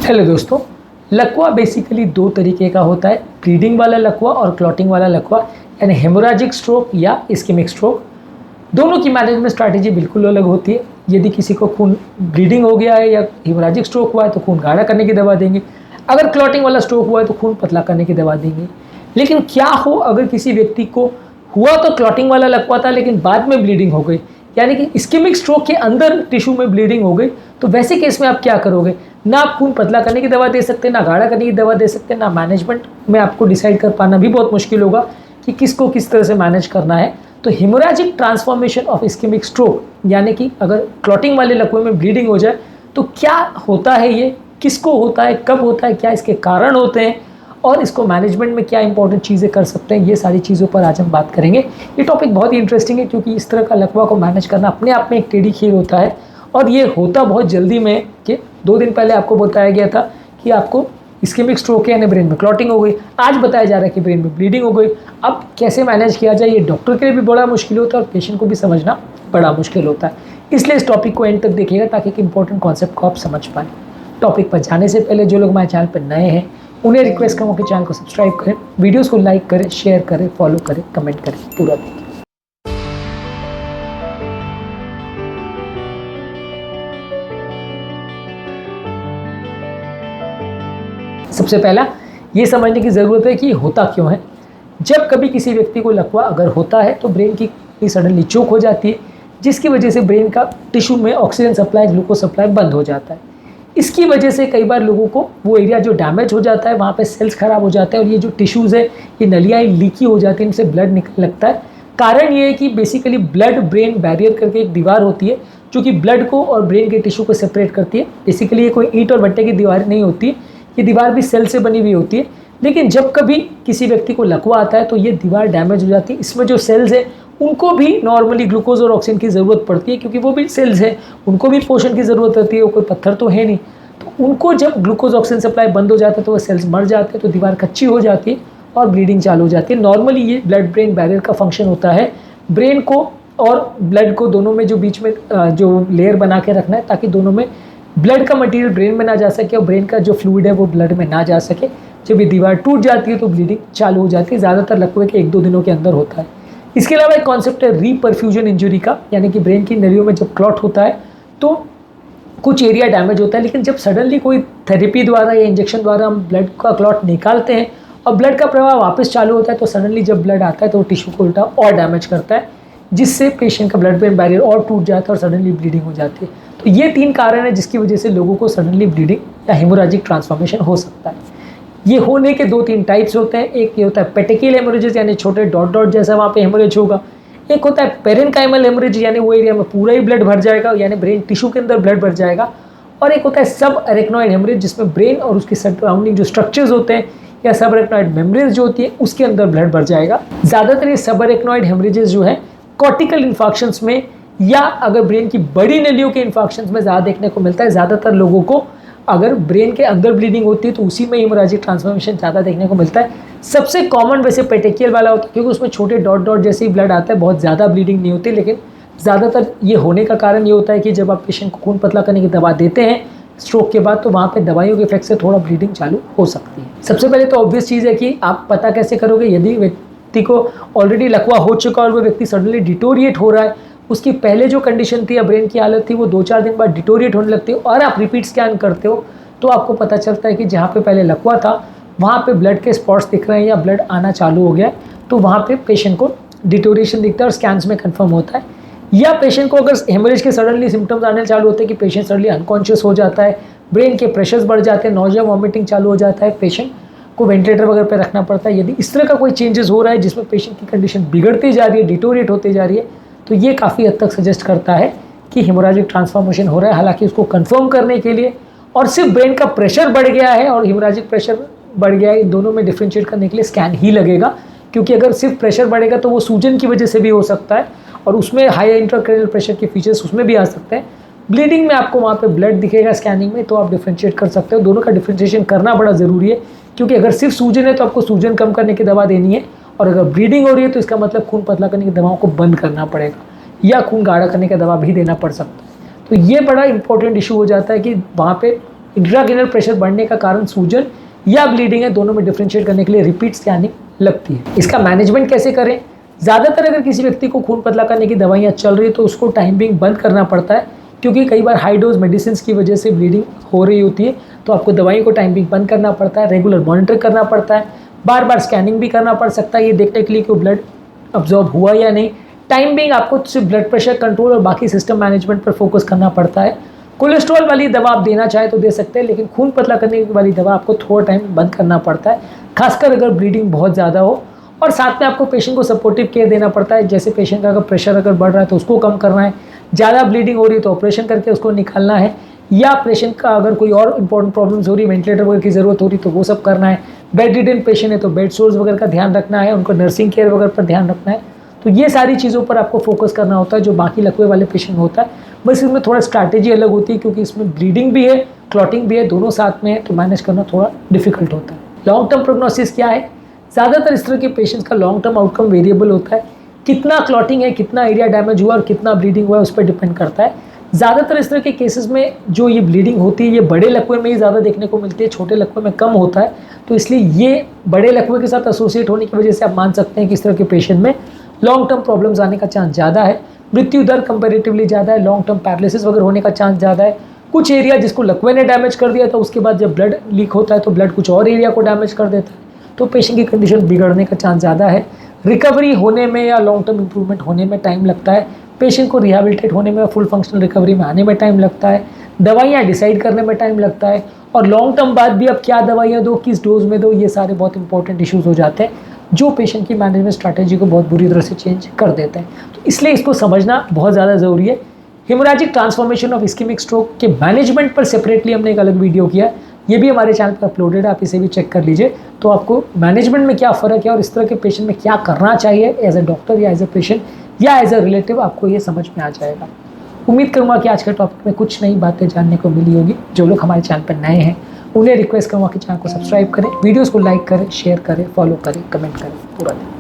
Hello दोस्तों, लकवा basically दो तरीके का होता है, ब्लीडिंग वाला लकवा और क्लॉटिंग वाला लकवा, यानी हेमोरेजिक स्ट्रोक या इस्केमिक स्ट्रोक। दोनों की मैनेजमेंट स्ट्रैटेजी बिल्कुल अलग होती है। यदि किसी को खून ब्लीडिंग हो गया है या हेमोरेजिक स्ट्रोक हुआ है तो खून गाढ़ा करने की दवा देंगे, अगर क्लॉटिंग वाला स्ट्रोक हुआ है तो खून पतला करने की दवा देंगे। लेकिन क्या हो अगर किसी व्यक्ति को हुआ तो क्लॉटिंग वाला लकवा था लेकिन बाद में ब्लीडिंग हो गई, यानी कि इस्केमिक स्ट्रोक के अंदर टिश्यू में ब्लीडिंग हो गई, तो वैसे केस में आप क्या करोगे? ना आप खून पतला करने की दवा दे सकते, ना गाढ़ा करने की दवा दे सकते, ना मैनेजमेंट में आपको डिसाइड कर पाना भी बहुत मुश्किल होगा कि किसको किस तरह से मैनेज करना है। तो haemorrhagic transformation of ischaemic stroke, यानी कि अगर क्लॉटिंग वाले लकवे में ब्लीडिंग हो जाए तो क्या होता है, ये किसको होता है, कब होता है, क्या इसके कारण होते हैं और इसको मैनेजमेंट में क्या इंपॉर्टेंट चीज़ें कर सकते हैं, ये सारी चीज़ों पर आज हम बात करेंगे। ये टॉपिक बहुत ही इंटरेस्टिंग है क्योंकि इस तरह का लकवा को मैनेज करना अपने आप में एक टेढ़ी खीर होता है और ये होता बहुत जल्दी में कि 2 दिन पहले आपको बताया गया था कि आपको इस्केमिक स्ट्रोक है यानी ब्रेन में क्लॉटिंग हो गई, आज बताया जा रहा है कि ब्रेन में ब्लीडिंग हो गई। अब कैसे मैनेज किया जाए, ये डॉक्टर के लिए भी बड़ा मुश्किल होता है और पेशेंट को भी समझना बड़ा मुश्किल होता है। इसलिए इस टॉपिक को एंड तक देखिएगा ताकि एक इंपॉर्टेंट कॉन्सेप्ट को आप समझ पाएँ। टॉपिक पर जाने से पहले जो लोग हमारे चैनल पर नए हैं उन्हें रिक्वेस्ट करूँ कि चैनल को सब्सक्राइब करें, वीडियोस को लाइक करें, शेयर करें, फॉलो करें, कमेंट करें, पूरा देखिए। सबसे पहला ये समझने की ज़रूरत है कि होता क्यों है। जब कभी किसी व्यक्ति को लकवा अगर होता है तो ब्रेन की सडनली चोक हो जाती है, जिसकी वजह से ब्रेन का टिश्यू में ऑक्सीजन सप्लाई, ग्लूकोज सप्लाई बंद हो जाता है। इसकी वजह से कई बार लोगों को वो एरिया जो डैमेज हो जाता है वहाँ पे सेल्स खराब हो जाते हैं और ये जो टिश्यूज़ है ये नलियाँ लीकी हो जाती हैं, इनसे ब्लड निकलने लगता है। कारण ये है कि बेसिकली ब्लड ब्रेन बैरियर करके एक दीवार होती है जो कि ब्लड को और ब्रेन के टिश्यू को सेपरेट करती है। बेसिकली ये कोई ईंट और भट्टे की दीवार नहीं होती, ये दीवार भी सेल से बनी हुई होती है। लेकिन जब कभी किसी व्यक्ति को लकवा आता है तो ये दीवार डैमेज हो जाती है। इसमें जो सेल्स है उनको भी नॉर्मली ग्लूकोज और ऑक्सीजन की ज़रूरत पड़ती है क्योंकि वो भी सेल्स है, उनको भी पोषण की ज़रूरत होती है, वो कोई पत्थर तो है नहीं। तो उनको जब ग्लूकोज ऑक्सीजन सप्लाई बंद हो जाता है तो वो सेल्स मर जाते हैं, तो दीवार कच्ची हो जाती है और ब्लीडिंग चालू हो जाती है। नॉर्मली ये ब्लड ब्रेन बैरियर का फंक्शन होता है, ब्रेन को और ब्लड को दोनों में जो बीच में जो लेयर बना के रखना है ताकि दोनों में ब्लड का मटेरियल ब्रेन में ना जा सके और ब्रेन का जो फ्लूइड है वो ब्लड में ना जा सके। जब ये दीवार टूट जाती है तो ब्लीडिंग चालू हो जाती है। ज़्यादातर लकवे के 1-2 दिनों के अंदर होता है। इसके अलावा एक कॉन्सेप्ट है रीपरफ्यूजन इंजरी का, यानी कि ब्रेन की नलियों में जब क्लॉट होता है तो कुछ एरिया डैमेज होता है, लेकिन जब सडनली कोई थेरेपी द्वारा या इंजेक्शन द्वारा हम ब्लड का क्लॉट निकालते हैं और ब्लड का प्रवाह वापस चालू होता है तो सडनली जब ब्लड आता है तो वो टिश्यू को उल्टा और डैमेज करता है, जिससे पेशेंट का ब्लड ब्रेन बैरियर और टूट जाता है और सडनली ब्लीडिंग हो जाती है। तो ये 3 कारण है जिसकी वजह से लोगों को सडनली ब्लीडिंग या हेमोरेजिक ट्रांसफॉर्मेशन हो सकता है। ये होने के 2-3 टाइप्स होते हैं। एक ये होता है पेटेकियल हेमोरेजेस, यानी छोटे डॉट डॉट जैसा वहाँ पे हेमोरेज होगा। एक होता है पेरेन्काइमल हेमोरेज, यानी वो एरिया में पूरा ही ब्लड भर जाएगा, यानी ब्रेन टिश्यू के अंदर ब्लड भर जाएगा। और एक होता है सब अरेक्नॉइड हेमोरेज, जिसमें ब्रेन और उसके सराउंडिंग जो स्ट्रक्चर्स होते हैं या सब अरेक्नॉइड मेम्ब्रेन जो होती है उसके अंदर ब्लड भर जाएगा। ज़्यादातर ये सब अरेक्नॉइड हेमोरेजेस जो है कॉर्टिकल इन्फाक्शंस में या अगर ब्रेन की बड़ी नलियों के इन्फाक्शंस में ज़्यादा देखने को मिलता है। ज़्यादातर लोगों को अगर ब्रेन के अंदर ब्लीडिंग होती है तो उसी में हेमोरेजिक ट्रांसफॉर्मेशन ज़्यादा देखने को मिलता है। सबसे कॉमन वैसे पेटेकियल वाला होता है क्योंकि उसमें छोटे डॉट डॉट जैसे ही ब्लड आता है, बहुत ज़्यादा ब्लीडिंग नहीं होती। लेकिन ज़्यादातर ये होने का कारण ये होता है कि जब आप पेशेंट को खून पतला करने की दवा देते हैं स्ट्रोक के बाद तो वहाँ पे दवाइयों के इफेक्ट से थोड़ा ब्लीडिंग चालू हो सकती है। सबसे पहले तो ऑब्वियस चीज़ है कि आप पता कैसे करोगे यदि व्यक्ति को ऑलरेडी लकवा हो चुका और वो व्यक्ति सडनली डिटोरिएट हो रहा है, उसकी पहले जो कंडीशन थी या ब्रेन की हालत थी वो 2-4 दिन बाद डिटोरिएट होने लगती है और आप रिपीट स्कैन करते हो तो आपको पता चलता है कि जहाँ पे पहले लकवा था वहाँ पे ब्लड के स्पॉट्स दिख रहे हैं या ब्लड आना चालू हो गया है, तो वहाँ पे पेशेंट को डिटोरिएशन दिखता है और स्कैन्स में कंफर्म होता है। या पेशेंट को अगर हेमोरेज के सडनली सिम्टम्स आने चालू होते हैं कि पेशेंट सडनली अनकॉन्शियस हो जाता है, ब्रेन के प्रेशर्स बढ़ जाते हैं, नॉजिया वॉमिटिंग चालू हो जाता है, पेशेंट को वेंटिलेटर वगैरह पे रखना पड़ता है। यदि इस तरह का कोई चेंजेस हो रहा है जिसमें पेशेंट की कंडीशन बिगड़ती जा रही है, डिटोरिएट होती जा रही है, तो ये काफ़ी हद तक सजेस्ट करता है कि हेमोरेजिक ट्रांसफॉर्मेशन हो रहा है। हालांकि उसको कंफर्म करने के लिए और सिर्फ ब्रेन का प्रेशर बढ़ गया है और हेमोरेजिक प्रेशर बढ़ गया है, इन दोनों में डिफ्रेंशिएट करने के लिए स्कैन ही लगेगा। क्योंकि अगर सिर्फ प्रेशर बढ़ेगा तो वो सूजन की वजह से भी हो सकता है और उसमें हाई इंट्राक्रैनियल प्रेशर के फीचर्स उसमें भी आ सकते हैं। ब्लीडिंग में आपको वहाँ पे ब्लड दिखेगा स्कैनिंग में, तो आप डिफ्रेंशिएट कर सकते हो। दोनों का डिफ्रेंशिएशन करना बड़ा ज़रूरी है क्योंकि अगर सिर्फ सूजन है तो आपको सूजन कम करने की दवा देनी है और अगर ब्लीडिंग हो रही है तो इसका मतलब खून पतला करने की दवाओं को बंद करना पड़ेगा या खून गाढ़ा करने का दवा भी देना पड़ सकता है। तो ये बड़ा इंपॉर्टेंट इशू हो जाता है कि वहाँ पे इंट्राक्रेनियल प्रेशर बढ़ने का कारण सूजन या ब्लीडिंग है, दोनों में डिफरेंशिएट करने के लिए रिपीट स्कैनिंग लगती है। इसका मैनेजमेंट कैसे करें? ज़्यादातर अगर किसी व्यक्ति को खून पतला करने की दवाइयाँ चल रही है तो उसको टाइम बिंग बंद करना पड़ता है, क्योंकि कई बार हाई डोज मेडिसिन की वजह से ब्लीडिंग हो रही होती है, तो आपको दवाई को टाइम बिंग बंद करना पड़ता है, रेगुलर मॉनिटर करना पड़ता है, बार बार स्कैनिंग भी करना पड़ सकता है ये देखने के लिए कि ब्लड अब्जॉर्ब हुआ या नहीं। टाइम बिंग आपको सिर्फ ब्लड प्रेशर कंट्रोल और बाकी सिस्टम मैनेजमेंट पर फोकस करना पड़ता है। कोलेस्ट्रॉल वाली दवा आप देना चाहे तो दे सकते हैं, लेकिन खून पतला करने वाली दवा आपको थोड़ा टाइम बंद करना पड़ता है, खासकर अगर ब्लीडिंग बहुत ज़्यादा हो। और साथ में आपको पेशेंट को सपोर्टिव केयर देना पड़ता है, जैसे पेशेंट का अगर प्रेशर अगर बढ़ रहा है तो उसको कम करना है, ज़्यादा ब्लीडिंग हो रही है तो ऑपरेशन करके उसको निकालना है, या पेशेंट का अगर कोई और इंपॉर्टेंट प्रॉब्लम्स हो रही है, वेंटिलेटर वगैरह की ज़रूरत हो रही है तो वो सब करना है। बेड रिडन पेशेंट है तो बेड सोर्स वगैरह का ध्यान रखना है, उनको नर्सिंग केयर वगैरह पर ध्यान रखना है। तो ये सारी चीज़ों पर आपको फोकस करना होता है जो बाकी लकवे वाले पेशेंट में होता है। बस इसमें थोड़ा स्ट्रैटेजी अलग होती है, क्योंकि इसमें ब्लीडिंग भी है, क्लॉटिंग भी है, दोनों साथ में है, तो मैनेज करना थोड़ा डिफिकल्ट होता है। लॉन्ग टर्म प्रोग्नोसिस क्या है? ज़्यादातर इस तरह के पेशेंट्स का लॉन्ग टर्म आउटकम वेरिएबल होता है, कितना क्लॉटिंग है, कितना एरिया डैमेज हुआ और कितना ब्लीडिंग हुआ है उस पर डिपेंड करता है। ज़्यादातर इस तरह के केसेस में जो ये ब्लीडिंग होती है ये बड़े लकवे में ही ज़्यादा देखने को मिलती है, छोटे लकवे में कम होता है, तो इसलिए ये बड़े लकवे के साथ एसोसिएट होने की वजह से आप मान सकते हैं कि इस तरह के पेशेंट में लॉन्ग टर्म प्रॉब्लम्स आने का चांस ज़्यादा है, मृत्यु दर कंपेरेटिवली ज़्यादा है, लॉन्ग टर्म पैरालिसिस वगैरह होने का चांस ज़्यादा है। कुछ एरिया जिसको लकवे ने डैमेज कर दिया तो उसके बाद जब ब्लड लीक होता है तो ब्लड कुछ और एरिया को डैमेज कर देता है, तो पेशेंट की कंडीशन बिगड़ने का चांस ज़्यादा है। रिकवरी होने में या लॉन्ग टर्म इंप्रूवमेंट होने में टाइम लगता है, पेशेंट को रिहेबिलिटेट होने में, फुल फंक्शनल रिकवरी में आने में टाइम लगता है, दवाइयाँ डिसाइड करने में टाइम लगता है, और लॉन्ग टर्म बाद भी अब क्या दवाइयाँ दो, किस डोज में दो, ये सारे बहुत इंपॉर्टेंट इश्यूज हो जाते हैं जो पेशेंट की मैनेजमेंट स्ट्रैटेजी को बहुत बुरी तरह से चेंज कर देते हैं। तो इसलिए इसको समझना बहुत ज़्यादा ज़रूरी है। Haemorrhagic transformation of ischaemic stroke के मैनेजमेंट पर सेपरेटली हमने एक अलग वीडियो किया है, ये भी हमारे चैनल पर अपलोडेड है, आप इसे भी चेक कर लीजिए, तो आपको मैनेजमेंट में क्या फ़र्क है और इस तरह के पेशेंट में क्या करना चाहिए एज ए डॉक्टर या एज ए पेशेंट या एज ए रिलेटिव, आपको ये समझ में आ जाएगा। उम्मीद करूँगा कि आज के टॉपिक में कुछ नई बातें जानने को मिली होगी। जो लोग हमारे चैनल पर नए हैं उन्हें रिक्वेस्ट करूँगा कि चैनल को सब्सक्राइब करें, वीडियोज़ को लाइक करें, शेयर करें, फॉलो करें, कमेंट करें पूरा दिन।